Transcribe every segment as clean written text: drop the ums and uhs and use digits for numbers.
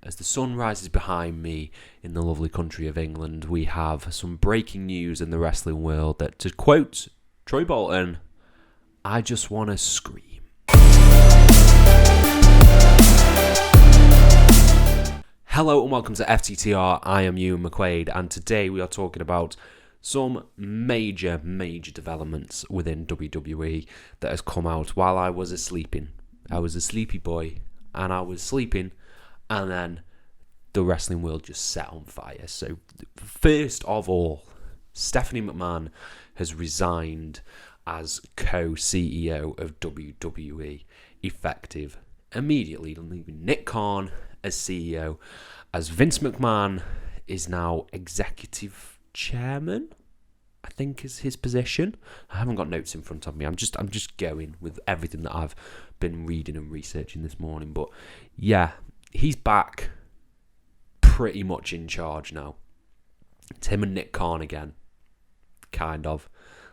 as the sun rises behind me in the lovely country of England, we have some breaking news in the wrestling world that, to quote Troy Bolton, I just want to scream. Hello and welcome to FTTR. I am Ewan McQuaid, and today we are talking about some major developments within WWE that has come out while I was sleeping. I was a sleepy boy, and I was sleeping, and then the wrestling world just set on fire. So, first of all, Stephanie McMahon has resigned as co-CEO of WWE, effective immediately, leaving Nick Khan as CEO, as Vince McMahon is now executive chairman, I think is his position. I haven't got notes in front of me. I'm just going with everything that I've been reading and researching this morning. But yeah, he's back pretty much in charge now. It's him and Nick Khan again, kind of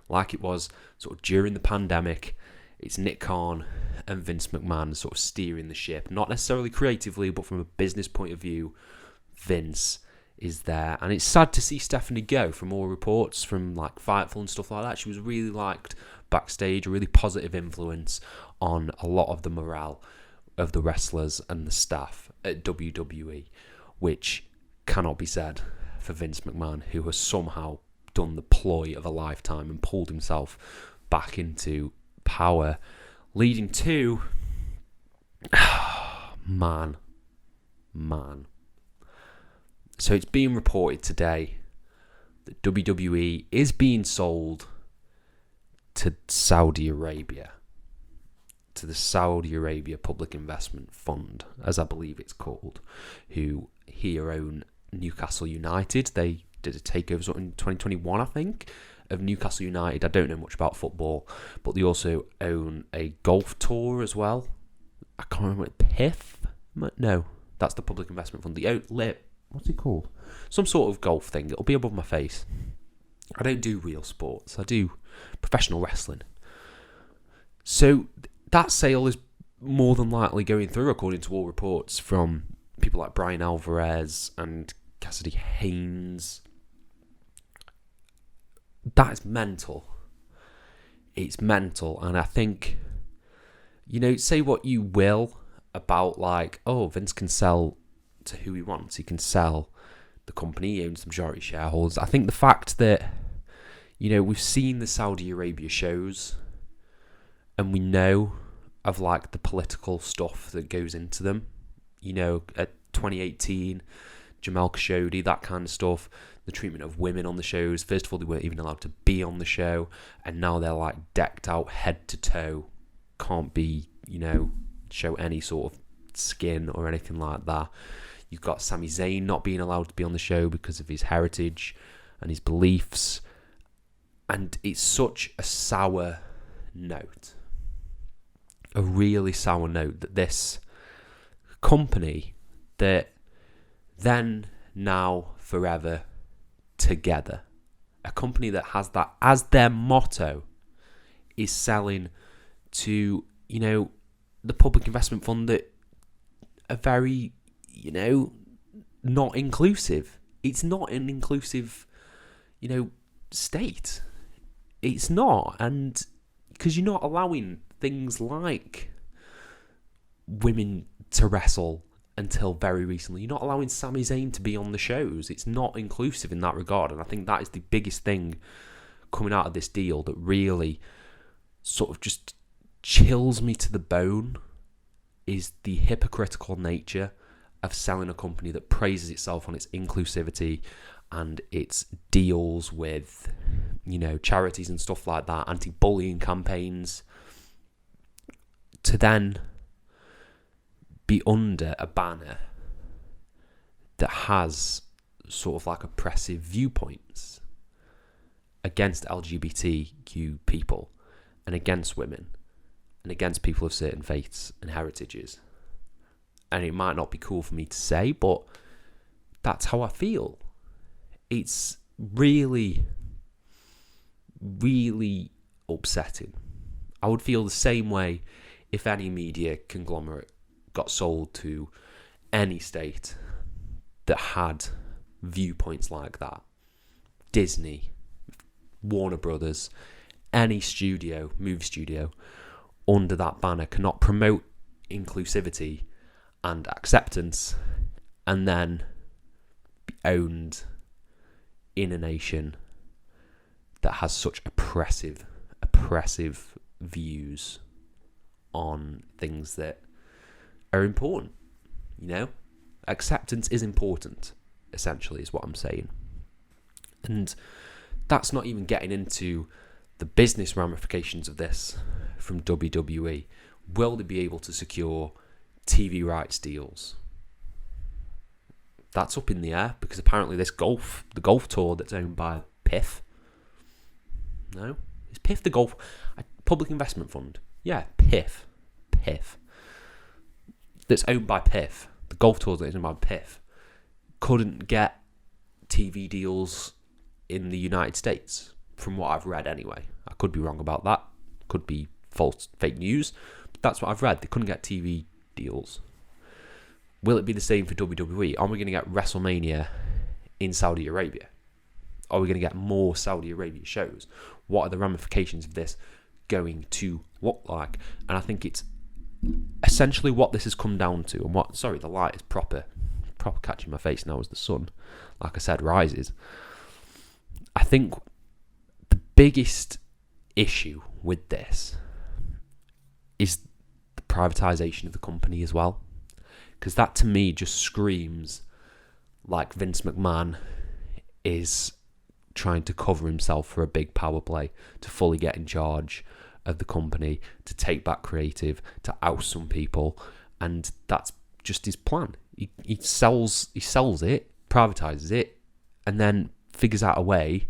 like it was sort of during the pandemic. It's Nick Khan and Vince McMahon sort of steering the ship, not necessarily creatively, but from a business point of view, Vince is there. And it's sad to see Stephanie go, from all reports from like Fightful and stuff like that. She was really liked backstage, a really positive influence on a lot of the morale of the wrestlers and the staff at WWE, which cannot be said for Vince McMahon, who has somehow done the ploy of a lifetime and pulled himself back into power, leading to man. So it's being reported today that WWE is being sold to Saudi Arabia, to the Saudi Arabia Public Investment Fund, as I believe it's called, who here own Newcastle United. They did a takeover in 2021, I think, of Newcastle United. I don't know much about football, but they also own a golf tour as well. I can't remember what, PIF? No, that's the Public Investment Fund. They own what's it called? Some sort of golf thing. It'll be above my face. I don't do real sports. I do professional wrestling. So that sale is more than likely going through, according to all reports from people like Brian Alvarez and Cassidy Haynes. That is mental. It's mental. And I think, say what you will about like, oh, Vince can sell to who he wants. He can sell the company. He owns the majority shareholders. I think the fact that, we've seen the Saudi Arabia shows and we know of like the political stuff that goes into them. At 2018, Jamal Khashoggi, that kind of stuff, the treatment of women on the shows. First of all, they weren't even allowed to be on the show, and now they're like decked out head to toe. Can't be, show any sort of skin or anything like that. You've got Sami Zayn not being allowed to be on the show because of his heritage and his beliefs. And it's such a sour note. A really sour note that this company that then, now, forever, together, a company that has that as their motto, is selling to, the Public Investment Fund that are very, not inclusive. It's not an inclusive, state. It's not. And because you're not allowing things like women to wrestle until very recently. You're not allowing Sami Zayn to be on the shows. It's not inclusive in that regard. And I think that is the biggest thing coming out of this deal that really sort of just chills me to the bone, is the hypocritical nature of selling a company that praises itself on its inclusivity and its deals with, charities and stuff like that, anti-bullying campaigns, to then be under a banner that has sort of like oppressive viewpoints against LGBTQ people and against women and against people of certain faiths and heritages. And it might not be cool for me to say, but that's how I feel. It's really, really upsetting. I would feel the same way if any media conglomerate got sold to any state that had viewpoints like that. Disney, Warner Brothers, any studio, movie studio, under that banner cannot promote inclusivity and acceptance and then be owned in a nation that has such oppressive views on things that are important. You know, acceptance is important, essentially, is what I'm saying. And that's not even getting into the business ramifications of this from WWE. Will they be able to secure TV rights deals? That's up in the air, because apparently the golf tour that's owned by PIF. No? Is PIF the golf public investment fund? Yeah, PIF. That's owned by PIF. The golf tour that's owned by PIF couldn't get TV deals in the United States, from what I've read anyway. I could be wrong about that. Could be fake news. But that's what I've read. They couldn't get TV deals. Will it be the same for WWE? Are we going to get WrestleMania in Saudi Arabia? Are we going to get more Saudi Arabia shows? What are the ramifications of this going to look like? And I think it's essentially what this has come down to. And the light is proper catching my face now as the sun, like I said, rises. I think the biggest issue with this is the privatisation of the company as well. Because that, to me, just screams like Vince McMahon is trying to cover himself for a big power play, to fully get in charge of the company, to take back creative, to oust some people, and that's just his plan. He sells it, privatizes it, and then figures out a way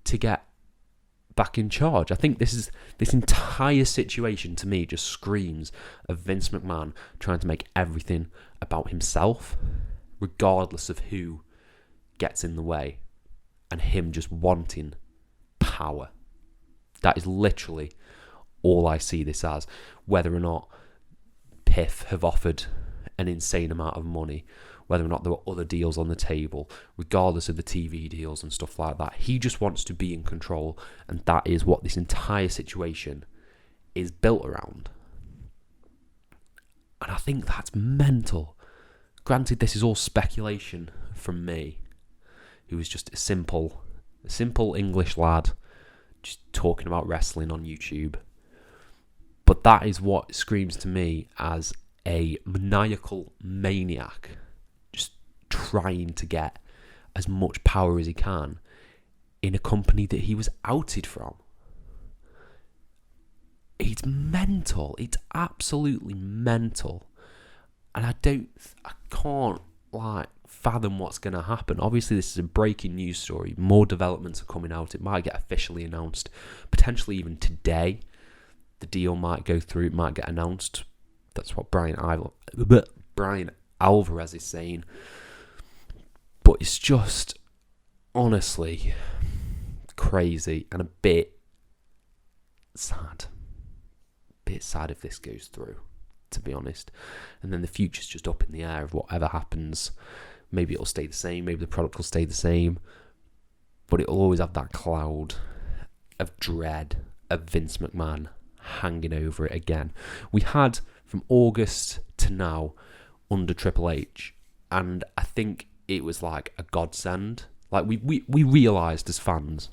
to get back in charge. I think this entire situation, to me, just screams of Vince McMahon trying to make everything about himself, regardless of who gets in the way, and him just wanting power. That is literally all I see this as. Whether or not PIF have offered an insane amount of money, whether or not there were other deals on the table, regardless of the TV deals and stuff like that, he just wants to be in control, and that is what this entire situation is built around. And I think that's mental. Granted, this is all speculation from me, who is just a simple English lad just talking about wrestling on YouTube. But that is what screams to me as a maniacal maniac, just trying to get as much power as he can in a company that he was outed from. It's mental. It's absolutely mental. And I can't fathom what's going to happen. Obviously, this is a breaking news story. More developments are coming out. It might get officially announced, potentially even today. The deal might go through. It might get announced. That's what Brian Alvarez is saying. But it's just, honestly, crazy and a bit sad. Bit sad if this goes through, to be honest. And then the future's just up in the air of whatever happens. Maybe it'll stay the same. Maybe the product will stay the same. But it'll always have that cloud of dread of Vince McMahon hanging over it again. We had from August to now under Triple H, and I think it was like a godsend. Like we realised as fans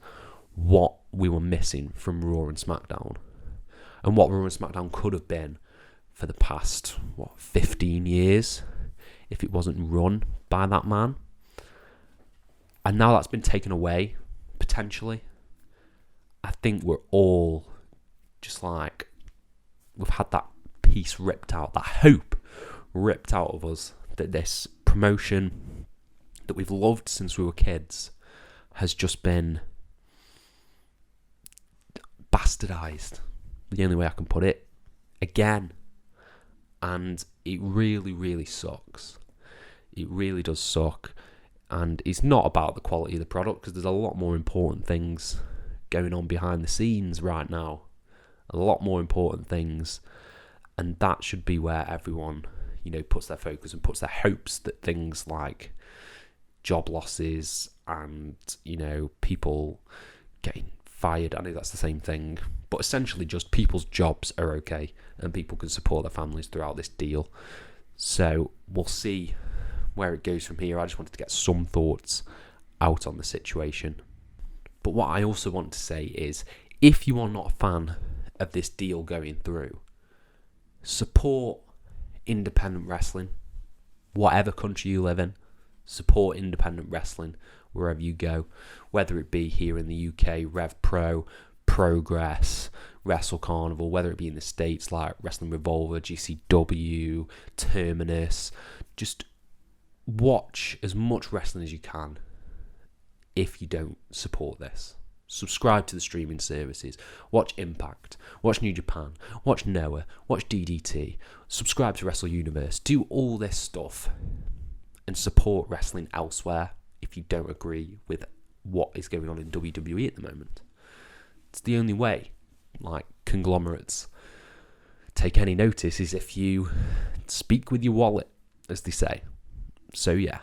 what we were missing from Raw and SmackDown, and what Raw and SmackDown could have been for the past 15 years if it wasn't run by that man. And now that's been taken away, potentially. I think we're all just like, we've had that piece ripped out, that hope ripped out of us, that this promotion that we've loved since we were kids has just been bastardized, the only way I can put it, again. And it really, really sucks. It really does suck. And it's not about the quality of the product, because there's a lot more important things going on behind the scenes right now. A lot more important things. And that should be where everyone puts their focus and puts their hopes that things like job losses and, people getting fired, I know that's the same thing, but essentially just people's jobs are okay and people can support their families throughout this deal. So we'll see where it goes from here. I just wanted to get some thoughts out on the situation. But what I also want to say is, if you are not a fan of this deal going through, support independent wrestling. Whatever country you live in, support independent wrestling wherever you go. Whether it be here in the UK, Rev Pro, Progress, Wrestle Carnival, whether it be in the States like Wrestling Revolver, GCW, Terminus. Just watch as much wrestling as you can if you don't support this. Subscribe to the streaming services. Watch Impact. Watch New Japan. Watch Noah. Watch DDT. Subscribe to Wrestle Universe. Do all this stuff and support wrestling elsewhere if you don't agree with what is going on in WWE at the moment. It's the only way, like, conglomerates take any notice, is if you speak with your wallet, as they say. So yeah,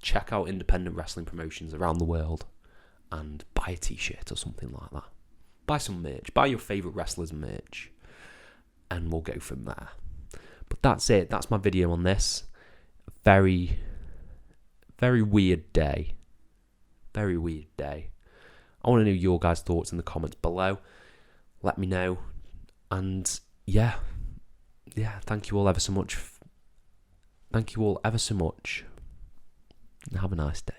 check out independent wrestling promotions around the world and buy a t-shirt or something like that. Buy some merch. Buy your favourite wrestlers' merch. And we'll go from there. But that's it. That's my video on this. Very, very weird day. Very weird day. I want to know your guys' thoughts in the comments below. Let me know. And yeah, thank you all ever so much. Thank you all ever so much. And have a nice day.